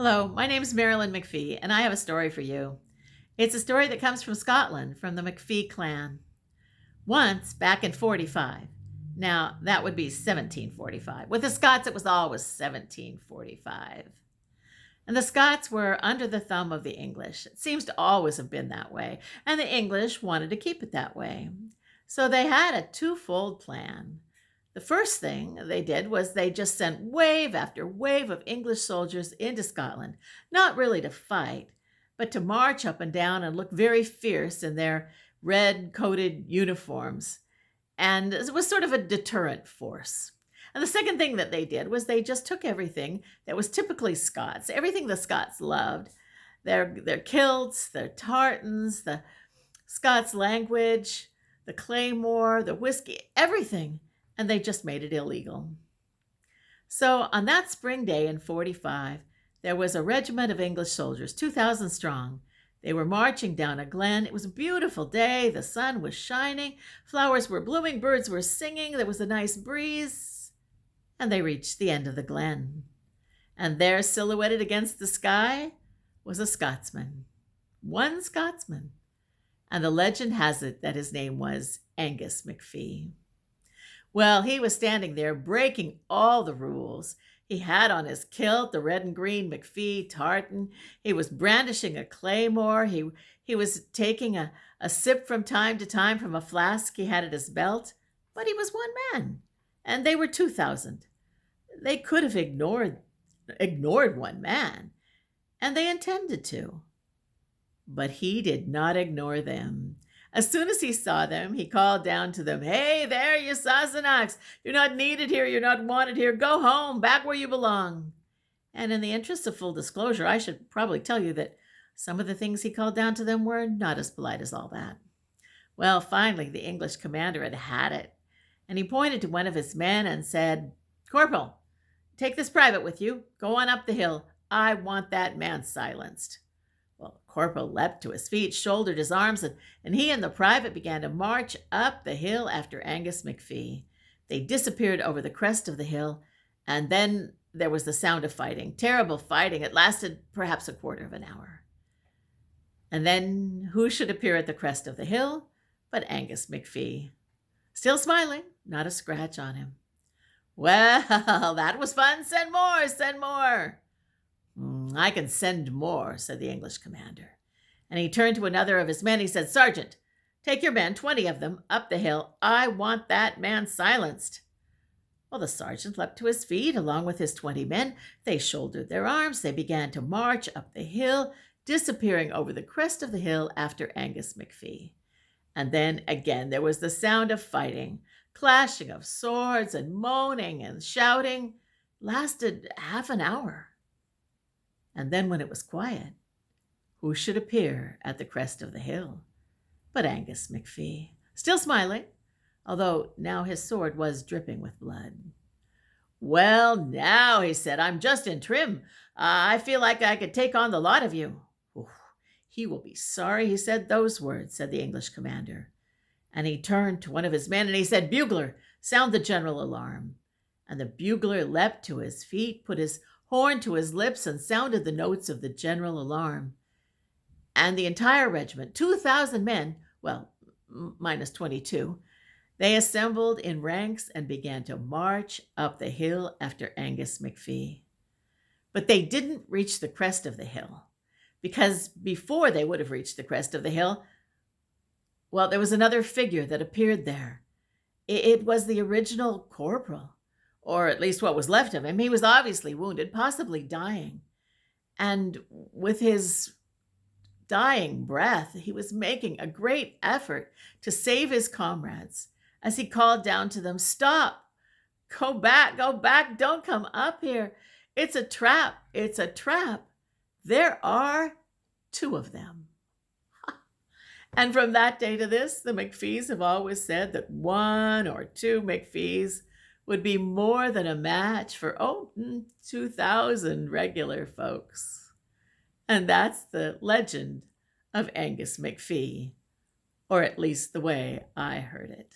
Hello, my name is Marilyn McPhie, and I have a story for you. It's a story that comes from Scotland, from the McPhie clan. Once, back in 45, now that would be 1745. With the Scots, it was always 1745. And the Scots were under the thumb of the English. It seems to always have been that way, and the English wanted to keep it that way. So they had a twofold plan. The first thing they did was they just sent wave after wave of English soldiers into Scotland, not really to fight, but to march up and down and look very fierce in their red-coated uniforms. And it was sort of a deterrent force. And the second thing that they did was they just took everything that was typically Scots, everything the Scots loved, their kilts, their tartans, the Scots language, the claymore, the whiskey, everything, and they just made it illegal. So on that spring day in 45, there was a regiment of English soldiers, 2,000 strong. They were marching down a glen. It was a beautiful day. The sun was shining. Flowers were blooming. Birds were singing. There was a nice breeze. And they reached the end of the glen. And there, silhouetted against the sky, was a Scotsman. One Scotsman. And the legend has it that his name was Angus McPhie. Well, he was standing there breaking all the rules. He had on his kilt the red and green McPhie tartan. He was brandishing a claymore. He was taking a sip from time to time from a flask he had at his belt. But he was one man, and they were 2,000. They could have ignored one man, and they intended to. But he did not ignore them. As soon as he saw them, he called down to them, "Hey there, you Sassenachs! You're not needed here, you're not wanted here. Go home, back where you belong." And in the interest of full disclosure, I should probably tell you that some of the things he called down to them were not as polite as all that. Well, finally, the English commander had it, and he pointed to one of his men and said, "Corporal, take this private with you. Go on up the hill. I want that man silenced." Well, the corporal leapt to his feet, shouldered his arms, and he and the private began to march up the hill after Angus McPhie. They disappeared over the crest of the hill, and then there was the sound of fighting, terrible fighting. It lasted perhaps a quarter of an hour. And then who should appear at the crest of the hill but Angus McPhie, still smiling, not a scratch on him. "Well, that was fun. Send more, send more." "I can send more," said the English commander. And he turned to another of his men. He said, "Sergeant, take your men, 20 of them, up the hill. I want that man silenced." Well, the sergeant leapt to his feet along with his 20 men. They shouldered their arms. They began to march up the hill, disappearing over the crest of the hill after Angus McPhie. And then again there was the sound of fighting, clashing of swords and moaning and shouting. Lasted half an hour. And then when it was quiet, who should appear at the crest of the hill but Angus McPhie, still smiling, although now his sword was dripping with blood. "Well, now," he said, "I'm just in trim. I feel like I could take on the lot of you." "He will be sorry he said those words," said the English commander. And he turned to one of his men and he said, "Bugler, sound the general alarm." And the bugler leapt to his feet, put his horn to his lips, and sounded the notes of the general alarm. And the entire regiment, 2,000 men, well, minus 22, they assembled in ranks and began to march up the hill after Angus McPhie. But they didn't reach the crest of the hill, because before they would have reached the crest of the hill, well, there was another figure that appeared there. It was the original corporal, or at least what was left of him. He was obviously wounded, possibly dying. And with his dying breath, he was making a great effort to save his comrades as he called down to them, "Stop! Go back, don't come up here. It's a trap, it's a trap. There are 2 of them." And from that day to this, the McPhies have always said that 1 or 2 McPhies would be more than a match for 2,000 regular folks. And that's the legend of Angus McPhie, or at least the way I heard it.